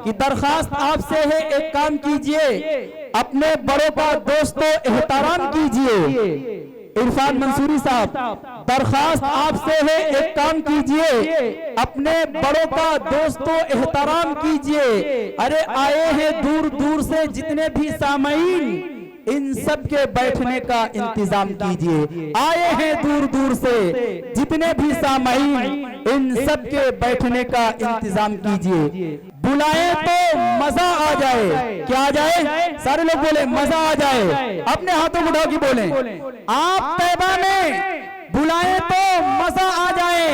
कि दरखास्त आपसे है, एक काम कीजिए, अपने बड़ों का दोस्तों एहतराम कीजिए। इरफान मंसूरी साहब, दरखास्त आपसे है, एक काम कीजिए, अपने बड़ों का दोस्तों एहतराम कीजिए। अरे आए हैं दूर दूर से जितने भी सामईन, इन सब के बैठने का इंतजाम कीजिए। आए हैं दूर दूर से जितने भी सामईन, इन सब के बैठने का इंतजाम कीजिए। बुलाए तो मजा आ जाए। क्या आ जाए? सारे लोग बोले मजा आ जाए। अपने हाथों को उठा के बोले, आप तैबा में बुलाए तो मजा आ जाए,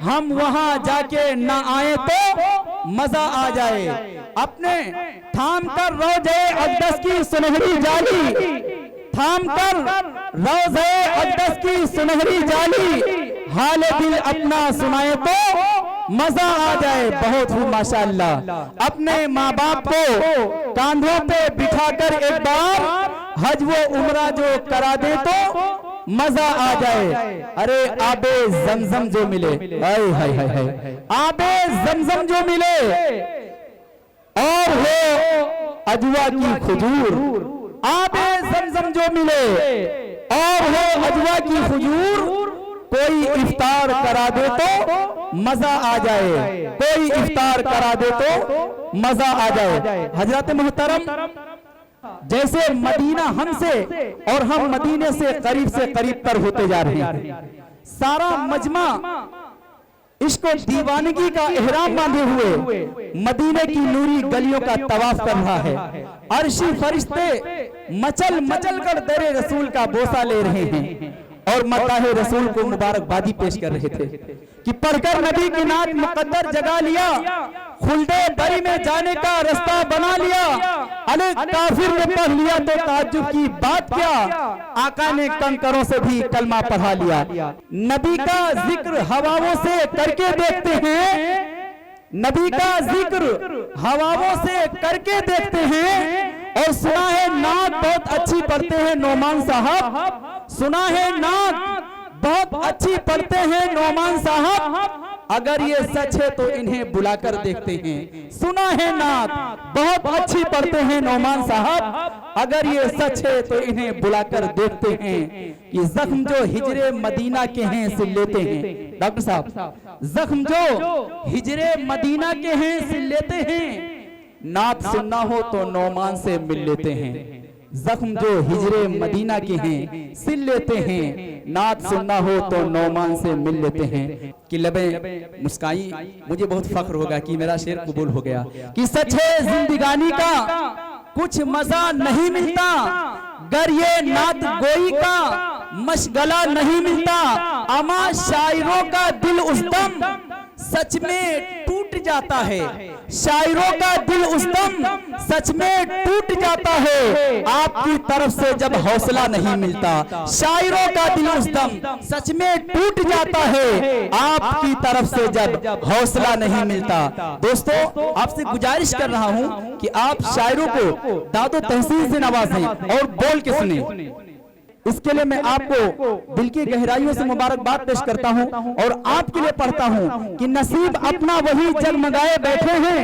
हम वहां जाके ना आए तो मजा आ जाए। अपने थाम कर रोज़े अक़दस की सुनहरी जाली, थाम कर रोज़े अक़दस की सुनहरी जाली, हाल दिल अपना सुनाए तो मजा आ जाए। बहुत ही माशाअल्लाह। अपने माँ बाप को कांधों पे बिठाकर एक बार हज वो उम्रा जो करा दे तो मजा आ जाए। अरे आबे जमजम जो मिले, हाय हाय हाय हाय, आबे जमजम जो मिले और हो अजवा की खजूर, आबे जमजम जो मिले और हो अजवा की खजूर, कोई इफ्तार करा दे तो मजा आ जाए, कोई इफ्तार करा दे तो मजा आ जाए। हजरत मोहतरम, जैसे मदीना हमसे और हम मदीने से करीब पर होते जा रहे हैं, सारा मजमा इश्क और दीवानगी का एहराम बांधे हुए मदीने की नूरी गलियों का तवाफ कर रहा है। अर्शी फरिश्ते मचल मचल कर दरे रसूल का बोसा ले रहे हैं और मताहे रसूल को मुबारकबादी पेश कर रहे थे कि पढ़कर नबी की नात मुकद्दर जगा लिया, खुल्दे बरी में जाने का रास्ता बना लिया। अले काफिर ने पढ़ लिया तो ताज्जुब की बात क्या, आका ने कंकरों से भी कलमा पढ़ा लिया। नबी का जिक्र हवाओं से करके देखते हैं, नबी का जिक्र हवाओं से करके देखते हैं। और सुना है नात बहुत अच्छी पढ़ते हैं नोमान साहब, सुना है नात बहुत अच्छी पढ़ते हैं नोमान साहब, अगर ये सच है तो इन्हें बुलाकर देखते हैं। सुना है नात बहुत अच्छी पढ़ते हैं नोमान साहब, अगर ये सच है तो इन्हें बुलाकर देखते हैं कि जख्म जो हिजरे मदीना के हैं सिल लेते हैं। डॉक्टर साहब, जख्म जो हिजरे मदीना के हैं सिल लेते हैं, नात सुनना हो तो नौमान से मिल लेते हैं। जख्म जो हिजरे मदीना के हैं सिल लेते हैं, नात सुनना हो तो नौमान से मिल लेते हैं। कि लबे मुस्काई, मुझे बहुत फख्र होगा कि मेरा शेर कबूल हो गया कि सच है जिंदगानी का कुछ मजा नहीं मिलता, गर ये नात गोई का मशगला नहीं मिलता। अमा शायरों का दिल उस दम सच में टूट जाता है, शायरों का दिल उस दम सच में टूट जाता है, आपकी तरफ से जब हौसला नहीं मिलता। शायरों का दिल उस दम सच में टूट जाता है, आपकी तरफ से जब हौसला नहीं मिलता। दोस्तों, आपसे गुजारिश कर रहा हूं कि आप शायरों को दादो तहसीन से नवाजें और बोल के सुने। इसके लिए मैं आपको दिल की गहराइयों से मुबारकबाद पेश करता हूं और आपके लिए पढ़ता हूं कि नसीब अपना वही जगमगाए बैठे हैं,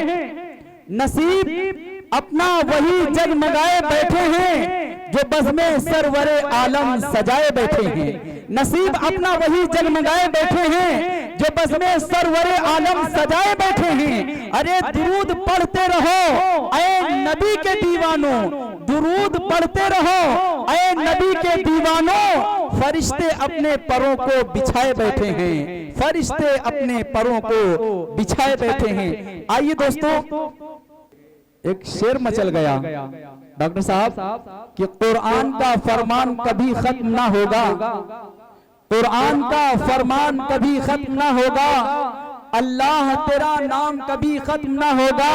नसीब अपना वही जगमगाए बैठे हैं, जो बज़्मे सरवरे आलम सजाए बैठे हैं। नसीब अपना वही जगमगाए बैठे हैं, जो बज़्मे सरवरे आलम सजाए बैठे हैं। अरे दुरूद पढ़ते रहो ऐ नबी के दीवानों, दुरूद पढ़ते रहो ऐ नबी के दीवानों, फरिश्ते अपने परों को बिछाए बैठे हैं, फरिश्ते अपने परों को बिछाए बैठे हैं। आइए दोस्तों, एक शेर मचल गया डॉक्टर साहब कि कुरान का फरमान कभी खत्म ना होगा, कुरान का फरमान कभी खत्म ना होगा, अल्लाह तेरा नाम कभी खत्म ना होगा।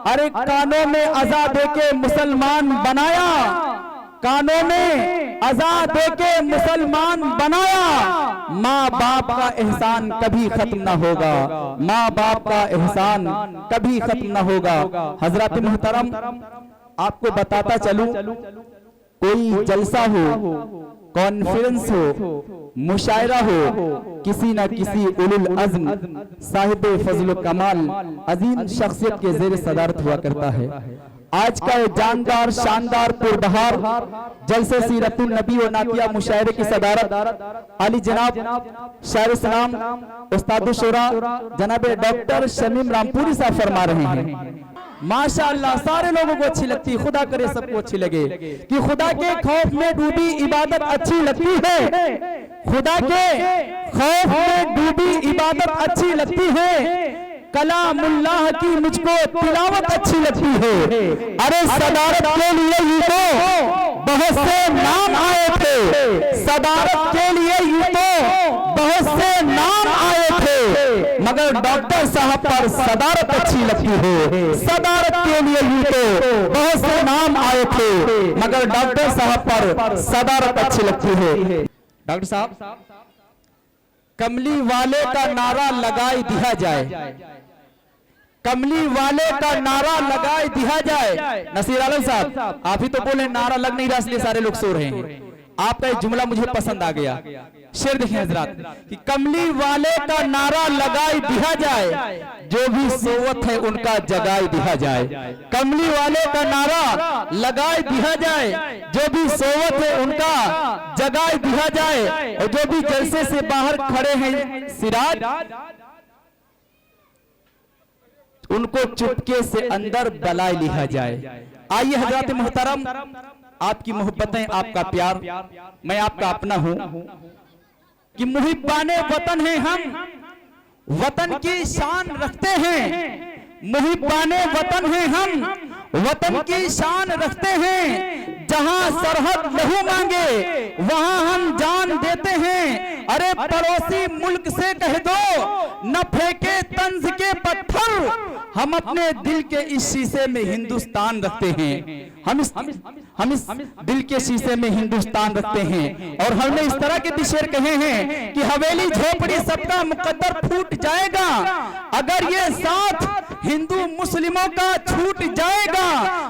अरे कानों में अज़ा दे के मुसलमान बनाया, कानों में अज़ा दे के मुसलमान बनाया, माँ बाप का एहसान कभी खत्म ना होगा, माँ बाप का एहसान कभी खत्म ना होगा। हजरत मुहतरम, आपको बताता चलूं, कोई जलसा हो, कॉन्फ्रेंस हो, मुशायरा हो, किसी न किसी उलुल अज़्म साहिब फजल कमाल अजीम शख्सियत के ज़ेर सदारत हुआ करता है। आज का ये जानदार शानदार पुरबहार जलसे सीरतुन नबी व नातिया मुशायरे की सदारत अली जनाब शायर सलाम उस्ताद शुरा जनाब डॉक्टर शमीम रामपुरी साहब फरमा रहे हैं। माशाअल्लाह सारे लोगों को अच्छी लगती, खुदा करे सबको अच्छी लगे कि खुदा के खौफ में डूबी इबादत अच्छी लगती है, खुदा के खौफ में डूबी इबादत अच्छी लगती है, कलामुल्लाह की मुझको तिलावत अच्छी लगती है। अरे सदारत के लिए यूं तो बहुत से नाम आए थे, सदारत के लिए यूं तो बहुत से नाम आए थे, मगर डॉक्टर साहब पर सदारत अच्छी लगती है। सदारत के लिए यूं तो बहुत से नाम आए थे, मगर डॉक्टर साहब पर सदारत अच्छी लगती है। डॉक्टर साहब, कमली वाले का नारा लगाए दिया जाए, कमली वाले का नारा लगाए दिया जाए। नसीर आलम साहब, आप ही तो बोले नारा लग नहीं रहा इसलिए सारे लोग सो रहे हैं। आपका एक जुमला मुझे पसंद आ गया, शेर देखिए हजरात कि कमली वाले का नारा लगाए दिया जाए, जो भी सोवत है उनका जगाए दिया जाए। कमली वाले का नारा लगाए दिया जाए, जो भी सोवत है उनका जगाए दिया जाए, और जो भी जलसे से बाहर खड़े हैं सिराज, उनको चुपके से अंदर बुलाए लिया जाए। आइए हजरत मोहतरम, आपकी मोहब्बतें, आपका प्यार, मैं आपका अपना हूं कि मुहिब्बाने वतन हैं हम, वतन की शान रखते हैं। मुहिब्बाने वतन हैं हम, वतन की शान रखते हैं। जहां सरहद लहू मांगे वहां हम जान देते हैं। अरे पड़ोसी मुल्क से कह दो न फेंके तंज के पत्थर, हम अपने दिल के इस शीशे में हिंदुस्तान रखते हैं। हम इस दिल के शीशे में हिंदुस्तान रखते हैं। और हमने इस तरह के भी शेर कहे हैं कि हवेली झोपड़ी सबका मुकद्दर फूट जाएगा, अगर ये साथ हिंदू मुस्लिमों का छूट जाएगा।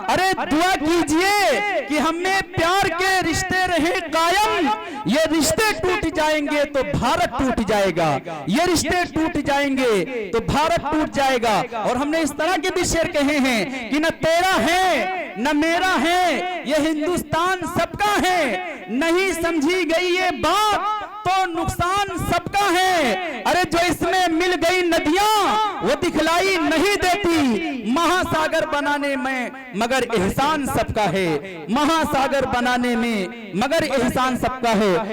अरे दुआ कीजिए कि हमें प्यार के रिश्ते रहे कायम, ये रिश्ते टूट जाएंगे तो भारत टूट जाएगा, ये रिश्ते टूट जाएंगे तो भारत टूट जाएगा। और हमने इस तरह के भी शेर कहे हैं कि न तेरा है न मेरा है, ये हिंदुस्तान सबका है, नहीं समझी गई ये बात तो नुकसान सबका है। अरे जो इसमें मिल गई नदियां वो दिखलाई नहीं देती, महासागर बनाने में मगर एहसान सबका है, महासागर बनाने में मगर एहसान सबका है।